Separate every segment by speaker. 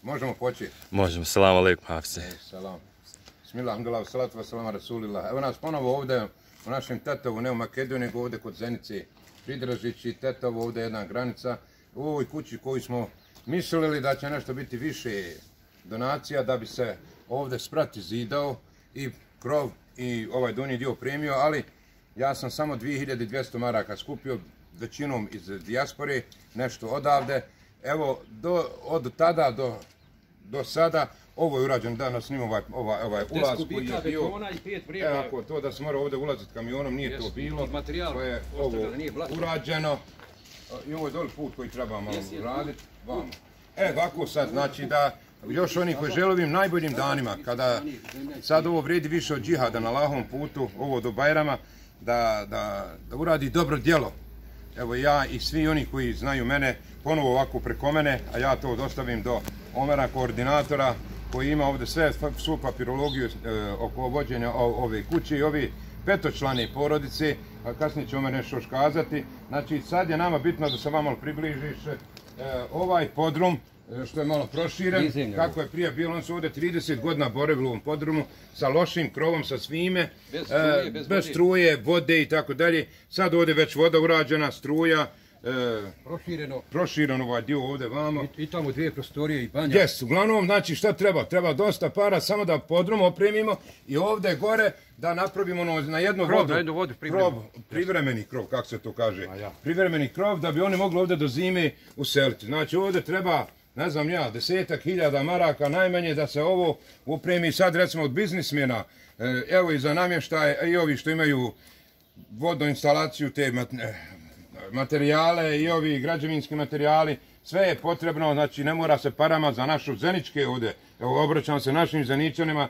Speaker 1: Možemo početi.
Speaker 2: Možemo, selam alaikum, Hafsi.
Speaker 1: Salam. Bismillah, alhamdulillah, salatu wassalam, rasulillah. Evo nas ponovo ovdje u našem Tetovu, ne u Makedoniji, nego ovdje kod Zenice. Pridražići Tetovo, ovdje jedna granica. U ovoj kući koju smo mislili da će nešto biti više donacija, da bi se ovdje sprat zidao i krov i ovaj donji dio premio, ali ja sam samo 2200 maraka skupio, većinom iz dijaspore, nešto odavde. Evo, od tada do sada, ovo je urađeno, danas snimam ovaj ulaz koji je bio. Evo, ako to da se mora ovdje ulaziti kamionom, nije to bilo. To je ovo urađeno. I ovo je doli put koji treba malo raditi. Ovako sad, znači da još oni koji žele ovim najboljim danima, kada sad ovo vredi više od džihada na Allahovom putu, ovo do Bajrama, da uradi dobro djelo. Evo ja i svi oni koji znaju mene, ponovo ovako preko mene, a ja to dostavim do Omera, koordinatora, koji ima ovdje svu papirologiju oko vođenja ove kuće i ovi petočlane porodice, a kasnije će Omer nešto još kazati. Znači sad je nama bitno da se vam malo približiš ovaj podrum, što je malo proširen, kako je prije bilo, on su ovdje 30 godina boravili u ovom podrumu, sa lošim krovom, sa svime, bez struje, vode i tako dalje. Sad ovdje već voda urađena, struja, prošireno ovaj dio ovdje vamo.
Speaker 3: I tamo dvije prostorije i banja.
Speaker 1: Jes, uglavnom, znači šta treba? Treba dosta para, samo da podrum opremimo i ovdje gore da napravimo na jednu vodu, privremeni krov, kako se to kaže, privremeni krov, da bi oni mogli ovdje do zime useliti. Znači ovdje treba, ne znam ja, 10.000 maraka najmanje da se ovo upremi sad recimo od biznismena, evo i za namještaje, i ovi što imaju vodoinstalaciju, te materijale i ovi građevinski materijali, sve je potrebno, znači ne mora se parama za našu Zeničke ovdje, evo obraćam se našim Zeničanima,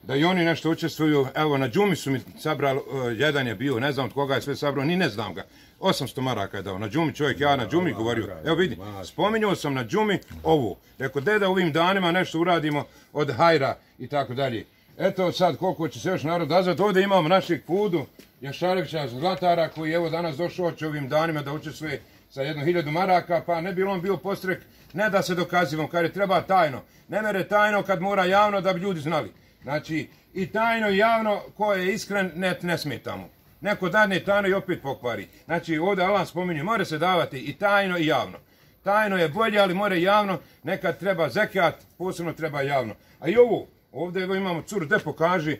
Speaker 1: da i oni nešto učestvuju, evo na džumi su mi sabrali, jedan je bio, ne znam od koga je sve sabrao, ni ne znam ga, 800 maraka je dao, na džumi čovjek, ja na džumi govorio, evo vidi, spominjao sam na džumi ovu, rekao da ovim danima nešto uradimo od hajra i tako dalje. Eto sad koliko će se još narod nazvati, ovdje imamo našeg Pudu Jašarevića Zlatara koji je evo danas došao će ovim danima da učestvuje sa 1000 maraka, pa ne bi on bio postrek, ne da se dokazivom, kad je treba tajno, ne mere tajno kad mora javno da bi ljudi znali. Znači i tajno i javno, ko je iskren ne smeta mu. Neko dadne tajno i opet pokvari. Znači ovdje Allah spominje, mora se davati i tajno i javno. Tajno je bolje, ali mora javno, nekad treba zekat, posebno treba javno. A i ovo, ovdje evo imamo curu, gdje pokaži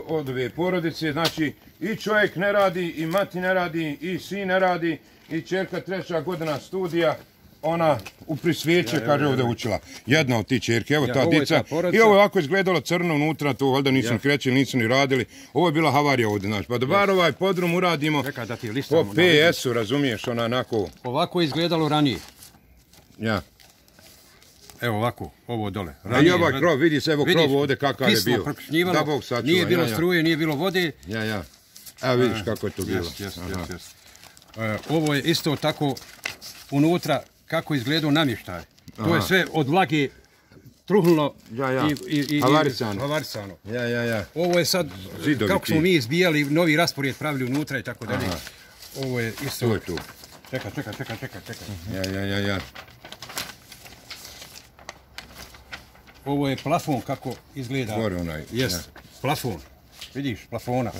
Speaker 1: od ove porodice, znači i čovjek ne radi, i mati ne radi, i sin ne radi, i čerka 3. godina studija, ona u prisvijeće, kaže ovdje učila. Jedna od ti čerke, evo ta dica. I ovo je ovako izgledalo crno unutra, to valjda nisu krećeli, nisu ni radili. Ovo je bila havarija ovdje, znači. Pa da bar ovaj podrum uradimo po PS-u, razumiješ, ona onako.
Speaker 3: Ovako je izgledalo ranije.
Speaker 1: Ja.
Speaker 3: Evo ovako, ovo dole.
Speaker 1: A i ovaj krov, vidi se, evo krov ovdje kakav je bio.
Speaker 3: Da Bog sačuva. Nije bilo struje, nije bilo vode.
Speaker 1: Ja. Evo vidiš kako je to bilo.
Speaker 3: Ovo je isto tako unutra kako izgledao namještaj. To je sve od vlage truhnulo i havarisano.
Speaker 1: Ja.
Speaker 3: Ovo je sad, kako smo mi izbijali, novi raspored pravili unutra i tako dalje. Ovo je isto...
Speaker 1: To je tu.
Speaker 3: Čekaj.
Speaker 1: Ja.
Speaker 3: Ovo je plafon kako izgleda.
Speaker 1: Gore onaj.
Speaker 3: Jest, plafon. Vidiš, plafona.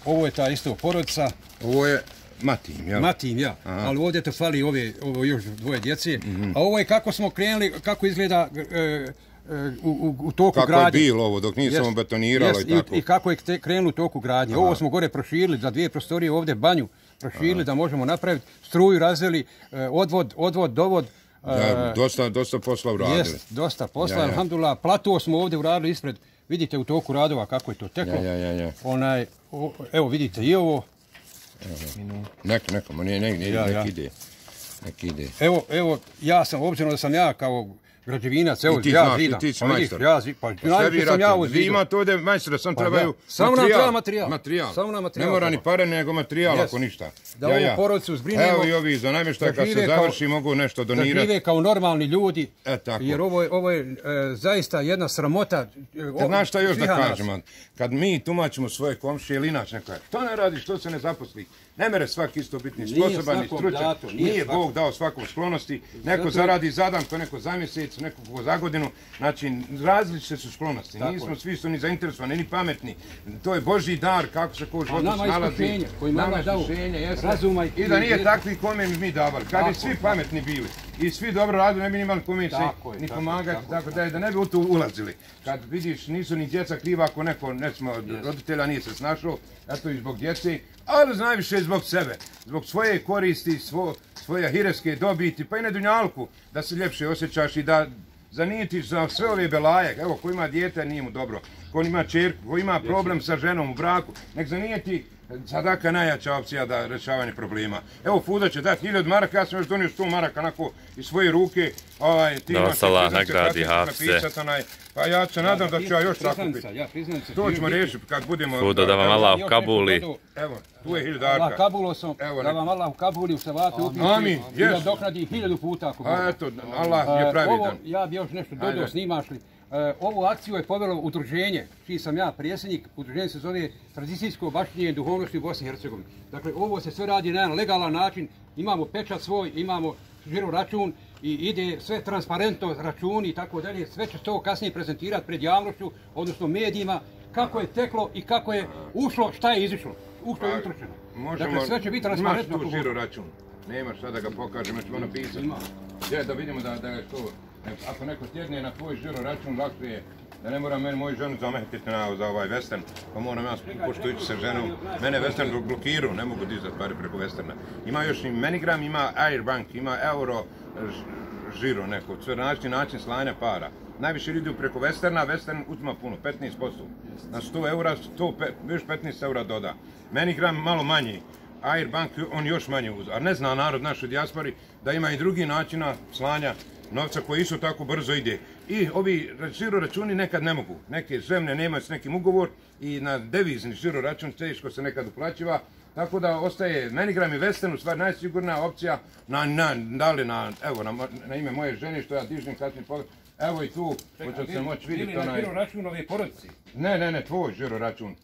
Speaker 3: Ovo je ta isto porodica.
Speaker 1: Ovo je Matim, ja.
Speaker 3: Matim, ja. Ali ovdje te fali ovo još dvoje djece. A ovo je kako smo krenuli, kako izgleda u toku gradnje.
Speaker 1: Kako je bilo ovo dok nisam betoniralo i tako.
Speaker 3: I kako je krenulo u toku gradnje. Ovo smo gore proširili, za 2 prostorije ovdje banju proširili da možemo napraviti. Struju razveli, odvod, dovod.
Speaker 1: Dosta posla uradili.
Speaker 3: Jest, dosta posla, alhamdulillah. Plato smo ovdje uradili ispred, vidite u toku radova kako je to teklo.
Speaker 1: Ja.
Speaker 3: Evo vidite i ovo.
Speaker 1: Nek ide.
Speaker 3: Evo, ja sam, obzirom da sam ja kao građevinac, evo,
Speaker 1: I ti
Speaker 3: ja
Speaker 1: znaš,
Speaker 3: zidam.
Speaker 1: i ti si majstor.
Speaker 3: Pa najviše sam ja ovo zidao.
Speaker 1: Vi imate ovdje majstora, sam trebaju
Speaker 3: Samo nam treba materijal.
Speaker 1: Ne mora ni pare, nego materijal, ako ništa.
Speaker 3: Da ovu porodicu zbrinemo.
Speaker 1: Evo i ovi za namještaj, kad se završi, mogu nešto donirati.
Speaker 3: Da žive kao normalni ljudi,
Speaker 1: tako.
Speaker 3: Jer ovo je zaista jedna sramota.
Speaker 1: Znaš šta još da kažemo? Kad mi tumačimo svoje komšije ili inače neko, što ne radi, što se ne zaposli? Ne mere svaki isto biti ni sposoban, ni stručan. Nije Bog dao svakom sklonosti. Neko zaradi za dan, ko neko za mjesec, neko za godinu. Znači, različite su sklonosti. Nismo svi su ni zainteresovani, ni pametni. To je Božji dar, kako se ko u životu snalazi. Nama je iskušenje, jeste. I da nije takvi kome mi davali. Kad bi svi pametni bili i svi dobro radili, ne bi imali kome se ni pomagati, tako da ne bi u to ulazili. Kad vidiš, nisu ni djeca kriva ako neko, recimo, roditelja nije se snašao, eto i zbog djece, ali najviše zbog sebe, zbog svoje koristi, svoje hireske dobiti, pa i na dunjalku, da se ljepše osjećaš i da zanijetiš za sve ove belaje. Evo, ko ima dijete, nije mu dobro. Ko ima čerku, ko ima problem sa ženom u braku, nek zanijeti sadaka najjača opcija da rješavanje problema. Evo, Fuda će dati 1000 maraka, ja sam još donio 100 maraka onako iz svoje ruke.
Speaker 2: Da vas Allah nagradi, Hafse.
Speaker 1: Pa ja se nadam da ću ja još sakupiti. To ćemo riješiti kad budemo...
Speaker 2: Fudo, da vam Allah ukabuli.
Speaker 1: Evo, tu je 1000
Speaker 3: Kabulo sam, da vam Allah ukabuli u savatu upiši i da doknadi 1000 puta ako bude.
Speaker 1: A eto, Allah je pravidan.
Speaker 3: Ja bi još nešto dodao, snimaš li. Ovu akciju je povelo udruženje, čiji sam ja predsjednik, udruženje se zove Tradicijsko baštinjenje duhovnosti u Bosni i Hercegovini. Dakle, ovo se sve radi na jedan legalan način, imamo pečat svoj, imamo žiro račun i ide sve transparentno, računi i tako dalje, sve će to kasnije prezentirati pred javnošću, odnosno medijima, kako je teklo i kako je ušlo, šta je izišlo, ušlo je utrošeno. Dakle, sve će biti transparentno.
Speaker 1: Imaš tu žiro račun, nemaš šta da ga pokažem, ćemo napisati. Da vidimo da je to... Ako neko tjedne na tvoj žiro račun, lakše je da ne moram meni moju ženu zametiti za ovaj western, pa moram ja pošto ići sa ženom. Mene western blokirao, ne mogu dizati pare preko westerna. Ima još i Menigram, ima Airbank, ima euro žiro neko, sve način slanja para. Najviše ljudi preko westerna, western uzima puno, 15%. Na 100 eura, još 15 eura doda. Menigram malo manji. Airbank on još manje uzima. A ne zna narod našoj dijaspori da ima i drugi načina slanja novca koji isto tako brzo ide. I ovi žiro računi nekad ne mogu. Neke zemlje nemaju s nekim ugovor i na devizni žiro račun teško se nekad uplaćiva. Tako da ostaje Menigram i Western u stvari najsigurnija opcija na ime moje žene što ja dižem kasnije pogled. Evo i tu, hoće se moći vidjeti onaj...
Speaker 3: Ili na žiro račun ove porodici?
Speaker 1: Ne, tvoj žiro račun.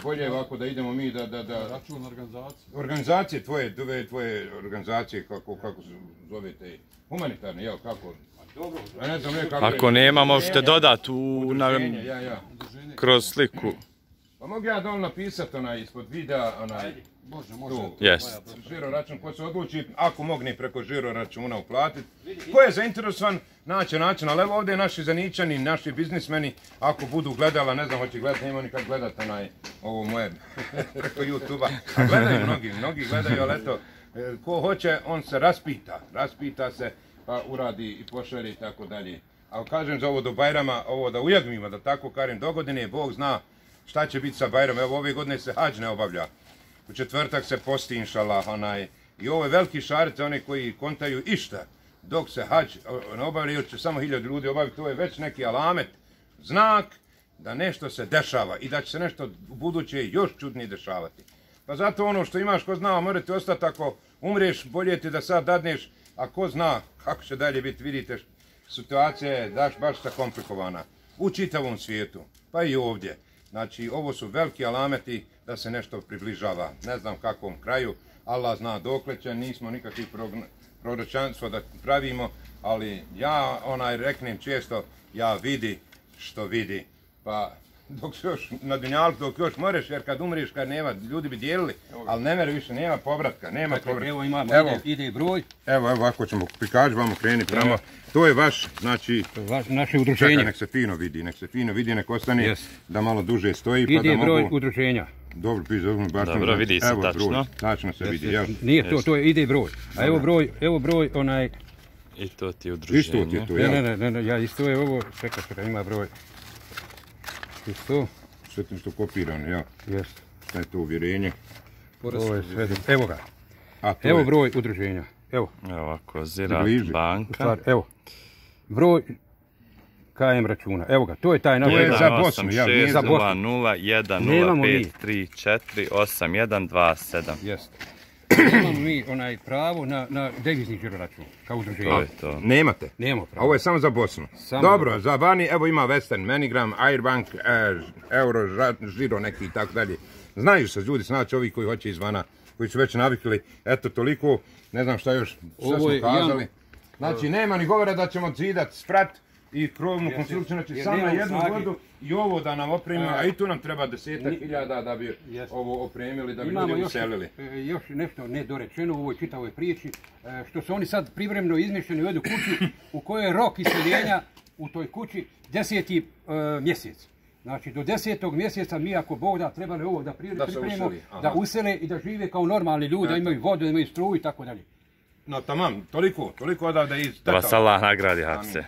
Speaker 1: Bolje je ovako da idemo mi da...
Speaker 3: Račun organizacije.
Speaker 1: Organizacije tvoje organizacije, kako se zovete, humanitarne, jel, kako?
Speaker 2: Ako nema, možete dodati kroz sliku.
Speaker 1: Pa mogu ja dole napisati ispod videa,
Speaker 3: Može.
Speaker 1: Žiro račun, ko se odluči, ako mogne preko žiro računa uplatiti. Ko je zainteresovan, naći način, ali evo ovdje naši zaničani, naši biznismeni, ako budu gledala, ne znam, hoće gledati, nema nikad gledati ovo moje preko YouTube-a. A gledaju mnogi gledaju, ali eto, ko hoće, on se raspita se, pa uradi i pošalje i tako dalje. Ali kažem za ovo do Bajrama, ovo da ujagmimo, da tako kažem, do godine, Bog zna šta će biti sa Bajramom. Evo ove godine se hađ ne obavlja. U četvrtak se posti, inšalah, i ovo je veliki šaret za one koji kontaju išta. Dok se hađ ne obavlja, još će samo 1000 ljudi obaviti, to je već neki alamet, znak da nešto se dešava i da će se nešto u buduće još čudnije dešavati. Pa zato ono što imaš, ko zna, morate ostati ako umreš, bolje ti da sad dadneš, a ko zna kako će dalje biti, vidite, situacija je baš komplikovana u čitavom svijetu, pa i ovdje. Znači, ovo su veliki alameti da se nešto približava. Ne znam kakvom kraju, Allah zna dokle će, nismo nikakvih proročanstva da pravimo, ali ja reknem često, ja vidi što vidi. Pa dok se još na dunjalku, dok još moreš, jer kad umriš, kad nema, ljudi bi dijelili, ali ne mere više, nema povratka,
Speaker 3: Evo imamo, ide broj.
Speaker 1: Evo, ako ćemo prikaži, vamo krenuti pravo. To je vaš, znači...
Speaker 3: Naše udruženje.
Speaker 1: Čekaj, nek se fino vidi, nek ostane da malo duže stoji.
Speaker 3: Ide broj udruženja.
Speaker 1: Dobro, baš
Speaker 2: dobro, vidi se tačno.
Speaker 1: Tačno se vidi, jel?
Speaker 3: Nije to ide broj. A evo broj onaj...
Speaker 2: I to ti je udruženje.
Speaker 1: Isto ti je to, jel?
Speaker 3: Ne, ja isto je ovo, čekaj, ima broj. Isto.
Speaker 1: Sve ti što kopirano, jel?
Speaker 3: Jeste.
Speaker 1: Šta je to uvjerenje?
Speaker 3: Ovo je sve, evo ga. Evo broj udruženja, evo.
Speaker 2: Evo ovako, Ziraat banka.
Speaker 3: Evo. broj KM računa. Evo ga, to je taj naš.
Speaker 1: To je za Bosnu, ja, nije za Bosnu.
Speaker 2: 086-005-341-27.
Speaker 3: Jeste. Nemamo mi pravo na devizni žiroračun, kao udruženje.
Speaker 2: To je to.
Speaker 1: Nemate?
Speaker 3: Nemamo pravo.
Speaker 1: Ovo je samo za Bosnu. Dobro, za vani, evo ima Western, Manigram, Airbank, Euro, Žiro neki i tako dalje. Znaju se ljudi, znači ovi koji hoće izvana, koji su već navikli, eto toliko, ne znam šta još, sve smo kazali. Znači nema ni govora da ćemo zidati sprat i krovnu konstrukciju, znači samo na jednu vodu i ovo da nam opremimo, a i tu nam treba 10.000 da bi ovo opremili, da bi ljudi uselili.
Speaker 3: Još nešto nedorečeno u ovoj čitavoj priči, što su oni sad privremeno izmješteni u jednu kuću u kojoj je rok iseljenja u toj kući 10. mjesec. Znači do 10. mjeseca mi ako Bog da trebali ovo da pripremimo, da usele i da žive kao normalni ljudi, da imaju vodu, da imaju struju i tako dalje.
Speaker 1: No tamam, toliko odavde iz...
Speaker 2: Da vas Allah nagradi, Hapse.